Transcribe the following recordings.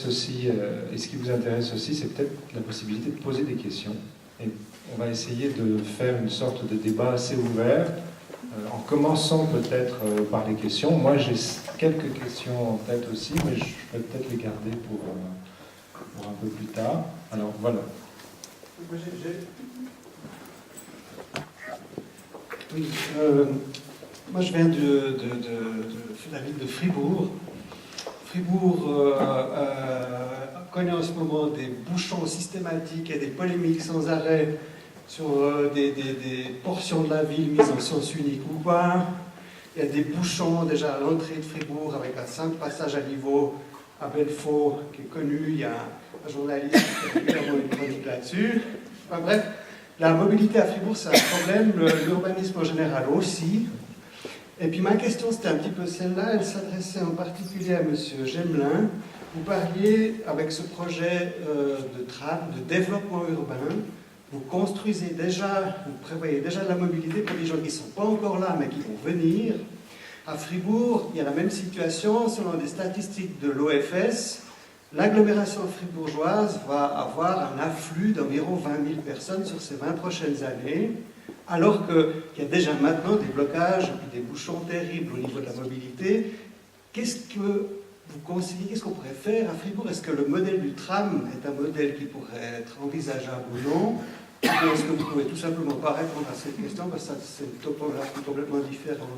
aussi, et ce qui vous intéresse aussi, c'est peut-être la possibilité de poser des questions. Et on va essayer de faire une sorte de débat assez ouvert, en commençant peut-être par les questions. Moi, j'ai quelques questions en tête aussi, mais je vais peut-être les garder pour un peu plus tard. Alors, voilà. Oui, moi je viens de la ville de Fribourg. Fribourg connaît en ce moment des bouchons systématiques et des polémiques sans arrêt sur des portions de la ville mises en sens unique ou pas. Il y a des bouchons déjà à l'entrée de Fribourg avec un simple passage à niveau à Belfaux qui est connu. Il y a un journaliste qui a régulièrement une chronique là-dessus. Enfin, bref, la mobilité à Fribourg c'est un problème, l'urbanisme en général aussi. Et puis ma question, c'était un petit peu celle-là, elle s'adressait en particulier à M. Gemelin. Vous parliez, avec ce projet de tram, de développement urbain, vous construisez déjà, vous prévoyez déjà de la mobilité pour des gens qui ne sont pas encore là, mais qui vont venir. À Fribourg, il y a la même situation, selon des statistiques de l'OFS, l'agglomération fribourgeoise va avoir un afflux d'environ 20 000 personnes sur ces 20 prochaines années, alors qu'il y a déjà maintenant des blocages et des bouchons terribles au niveau de la mobilité. Qu'est-ce que vous conseillez, qu'est-ce qu'on pourrait faire à Fribourg? Est-ce que le modèle du tram est un modèle qui pourrait être envisageable ou non? Ou est-ce que vous pouvez tout simplement pas répondre à cette question, parce que c'est une topographie complètement différente?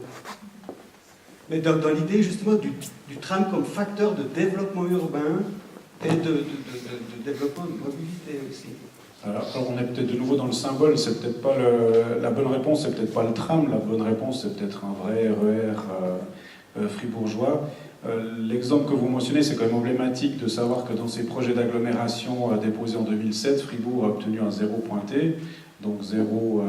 Mais dans l'idée justement du tram comme facteur de développement urbain et de développement de mobilité aussi. Alors on est peut-être de nouveau dans le symbole, c'est peut-être pas la bonne réponse, c'est peut-être pas le tram, la bonne réponse c'est peut-être un vrai RER fribourgeois. L'exemple que vous mentionnez, c'est quand même emblématique de savoir que dans ces projets d'agglomération déposés en 2007, Fribourg a obtenu un zéro pointé, donc zéro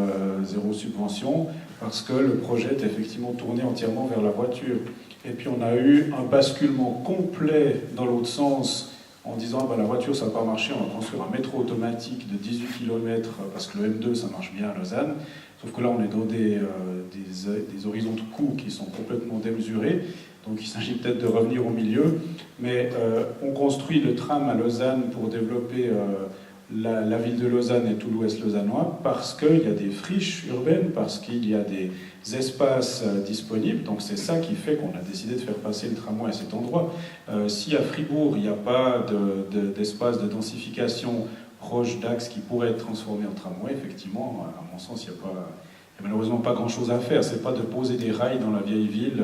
subvention, parce que le projet est effectivement tourné entièrement vers la voiture. Et puis on a eu un basculement complet dans l'autre sens, en disant la voiture ça n'a pas marché, on va construire un métro automatique de 18 km parce que le M2 ça marche bien à Lausanne. Sauf que là on est dans des horizons de coûts qui sont complètement démesurés, donc il s'agit peut-être de revenir au milieu. Mais on construit le tram à Lausanne pour développer la ville de Lausanne et tout l'ouest lausannois parce qu'il y a des friches urbaines, parce qu'il y a des espaces disponibles. Donc c'est ça qui fait qu'on a décidé de faire passer le tramway à cet endroit. Si à Fribourg il n'y a pas d'espace de densification proche d'axes qui pourrait être transformé en tramway, effectivement, à mon sens, il n'y a malheureusement pas grand-chose à faire. C'est pas de poser des rails dans la vieille ville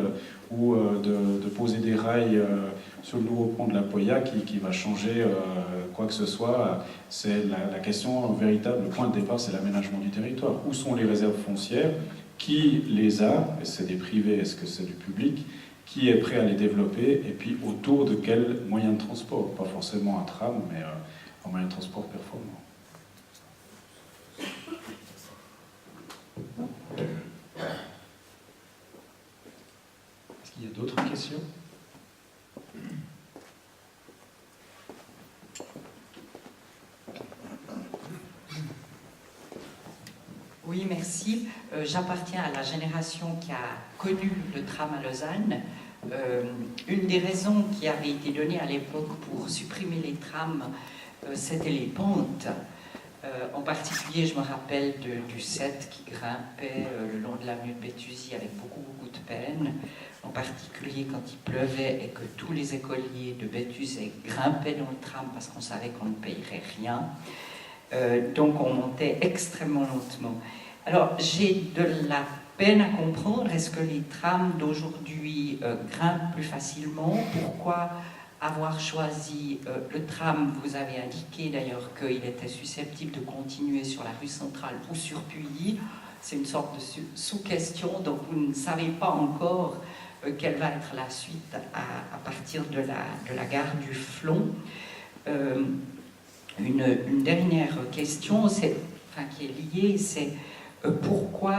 ou de poser des rails sur le nouveau pont de la Poya qui va changer quoi que ce soit. C'est la question, le véritable point de départ, c'est l'aménagement du territoire. Où sont les réserves foncières? Qui les a? Est-ce que c'est des privés? Est-ce que c'est du public? Qui est prêt à les développer? Et puis autour de quel moyen de transport? Pas forcément un tram, mais un moyen de transport performant. Est-ce qu'il y a d'autres questions? Oui, merci. J'appartiens à la génération qui a connu le tram à Lausanne. Une des raisons qui avait été donnée à l'époque pour supprimer les trams, c'était les pentes. En particulier, je me rappelle du 7 qui grimpait le long de l'avenue de Béthusie avec beaucoup de peine. En particulier quand il pleuvait et que tous les écoliers de Béthusie grimpaient dans le tram parce qu'on savait qu'on ne payerait rien. Donc on montait extrêmement lentement. Alors j'ai de la peine à comprendre, est-ce que les trams d'aujourd'hui grimpent plus facilement? Pourquoi avoir choisi le tram? Vous avez indiqué d'ailleurs qu'il était susceptible de continuer sur la rue centrale ou sur Puilly. C'est une sorte de sous-question, donc vous ne savez pas encore quelle va être la suite à partir de la gare du Flon. Une dernière question qui est liée, c'est pourquoi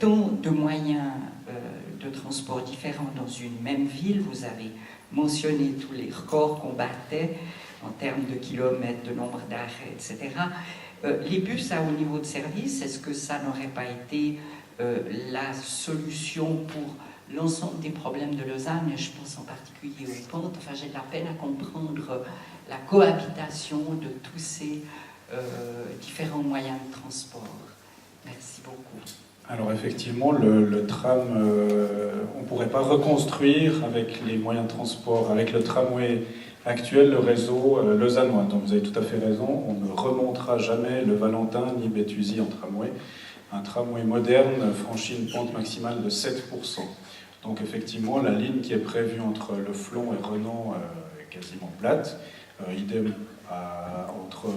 tant de moyens de transport différents dans une même ville? Vous avez mentionné tous les records qu'on battait en termes de kilomètres, de nombre d'arrêts, etc. Les bus à haut niveau de service, est-ce que ça n'aurait pas été la solution pour l'ensemble des problèmes de Lausanne, je pense en particulier aux pentes. Enfin, j'ai de la peine à comprendre la cohabitation de tous ces différents moyens de transport. Merci beaucoup. Alors effectivement, le tram, on ne pourrait pas reconstruire avec les moyens de transport, avec le tramway actuel, le réseau lausannois. Donc vous avez tout à fait raison, on ne remontera jamais le Valentin ni Béthusie en tramway. Un tramway moderne franchit une pente maximale de 7%. Donc effectivement, la ligne qui est prévue entre Le Flon et Renan est quasiment plate. Idem entre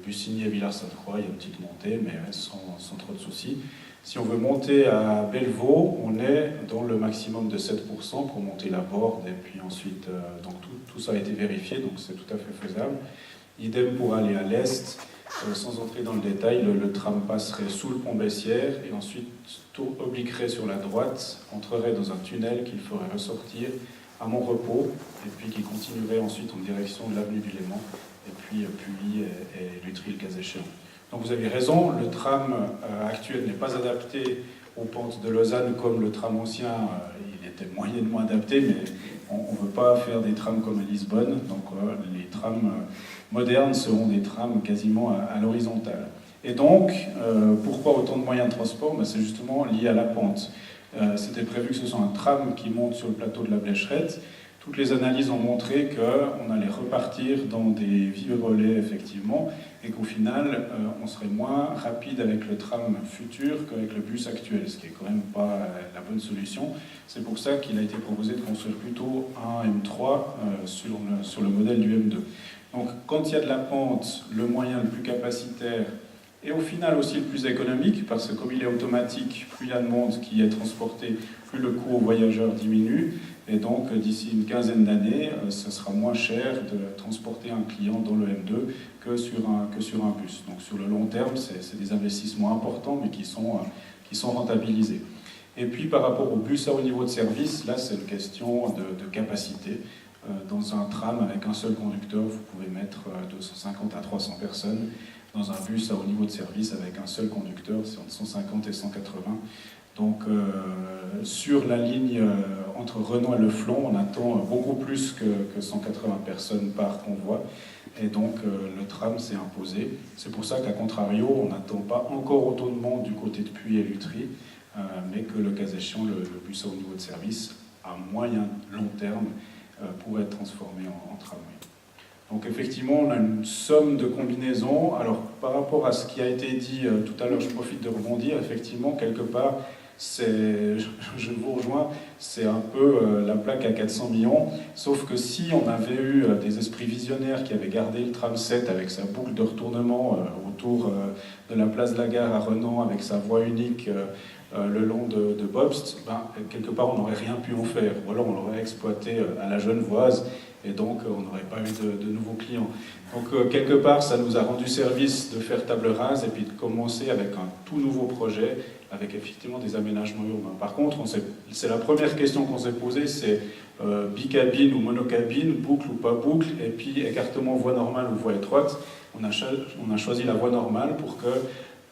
Bussigny et Villars-Sainte-Croix, il y a une petite montée, mais sans trop de soucis. Si on veut monter à Bellevaux, on est dans le maximum de 7% pour monter la Borde, et puis ensuite, donc tout ça a été vérifié, donc c'est tout à fait faisable. Idem pour aller à l'est, sans entrer dans le détail, le tram passerait sous le pont Bessières, et ensuite obliquerait sur la droite, entrerait dans un tunnel qu'il ferait ressortir à Montrepos, et puis qui continuerait ensuite en direction de l'avenue du Léman, et puis Puy et Lutry le cas échéant. Donc vous avez raison, le tram actuel n'est pas adapté aux pentes de Lausanne comme le tram ancien, il était moyennement adapté, mais on ne veut pas faire des trams comme à Lisbonne, donc les trams modernes seront des trams quasiment à l'horizontale. Et donc, pourquoi autant de moyens de transport? C'est justement lié à la pente. C'était prévu que ce soit un tram qui monte sur le plateau de la Blécherette. Toutes les analyses ont montré qu'on allait repartir dans des vives-relais, effectivement, et qu'au final, on serait moins rapide avec le tram futur qu'avec le bus actuel, ce qui n'est quand même pas la bonne solution. C'est pour ça qu'il a été proposé de construire plutôt un M3 sur le modèle du M2. Donc, quand il y a de la pente, le moyen le plus capacitaire, et au final aussi le plus économique, parce que comme il est automatique, plus il y a de monde qui est transporté, plus le coût aux voyageurs diminue. Et donc, d'ici une quinzaine d'années, ce sera moins cher de transporter un client dans le M2 que sur un bus. Donc, sur le long terme, c'est des investissements importants, mais qui sont rentabilisés. Et puis, par rapport au bus à haut niveau de service, là, c'est une question de capacité. Dans un tram avec un seul conducteur, vous pouvez mettre 250 à 300 personnes. Dans un bus à haut niveau de service avec un seul conducteur, c'est entre 150 et 180. Donc sur la ligne entre Renan et Le Flon, on attend beaucoup plus que 180 personnes par convoi. Et donc le tram s'est imposé. C'est pour ça qu'à contrario, on n'attend pas encore autant de monde du côté de Puy et Lutry, mais que le cas échéant, le bus à haut niveau de service, à moyen long terme, pourrait être transformé en tramway. Donc effectivement, on a une somme de combinaisons. Alors par rapport à ce qui a été dit tout à l'heure, je profite de rebondir. Effectivement, quelque part, je vous rejoins, c'est un peu la plaque à 400 millions. Sauf que si on avait eu des esprits visionnaires qui avaient gardé le tram 7 avec sa boucle de retournement autour de la place de la Gare à Renan, avec sa voie unique le long de Bobst, quelque part on n'aurait rien pu en faire. Ou alors on l'aurait exploité à la Genevoise, et donc on n'aurait pas eu de nouveaux clients. Donc quelque part ça nous a rendu service de faire table rase et puis de commencer avec un tout nouveau projet, avec effectivement des aménagements urbains. Par contre, c'est la première question qu'on s'est posée, c'est bicabine ou monocabine, boucle ou pas boucle, et puis écartement voie normale ou voie étroite. On a choisi la voie normale pour que,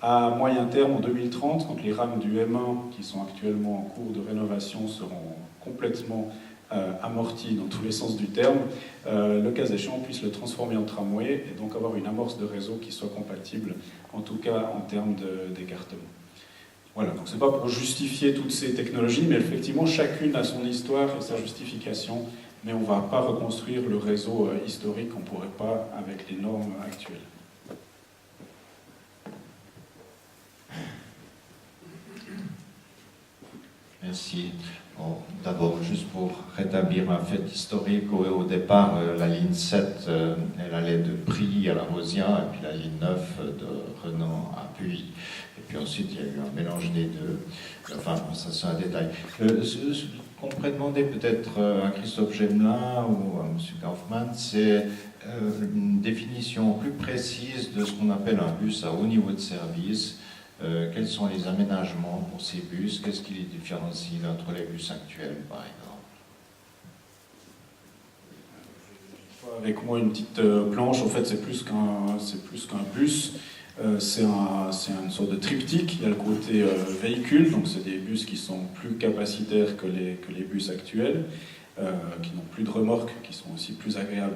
à moyen terme, en 2030, quand les rames du M1, qui sont actuellement en cours de rénovation, seront complètement amorties dans tous les sens du terme, le cas échéant, on puisse le transformer en tramway et donc avoir une amorce de réseau qui soit compatible, en tout cas en termes d'écartement. Voilà, donc c'est pas pour justifier toutes ces technologies, mais effectivement, chacune a son histoire et sa justification, mais on ne va pas reconstruire le réseau historique, on ne pourrait pas avec les normes actuelles. Merci. Bon, d'abord, juste pour rétablir un fait historique, au départ, la ligne 7, elle allait de Prie à la Rosière, et puis la ligne 9 de Renan à Puy. Et puis ensuite, il y a eu un mélange des deux. Enfin, ça c'est un détail. Ce qu'on pourrait demander peut-être à Christophe Gemelin ou à M. Kaufmann, c'est une définition plus précise de ce qu'on appelle un bus à haut niveau de service. Quels sont les aménagements pour ces bus? Qu'est-ce qui les différencie entre les bus actuels, par exemple? Avec moi, une petite planche, en fait, c'est plus qu'un bus. C'est une sorte de triptyque. Il y a le côté véhicule, donc c'est des bus qui sont plus capacitaires que les bus actuels, qui n'ont plus de remorques, qui sont aussi plus agréables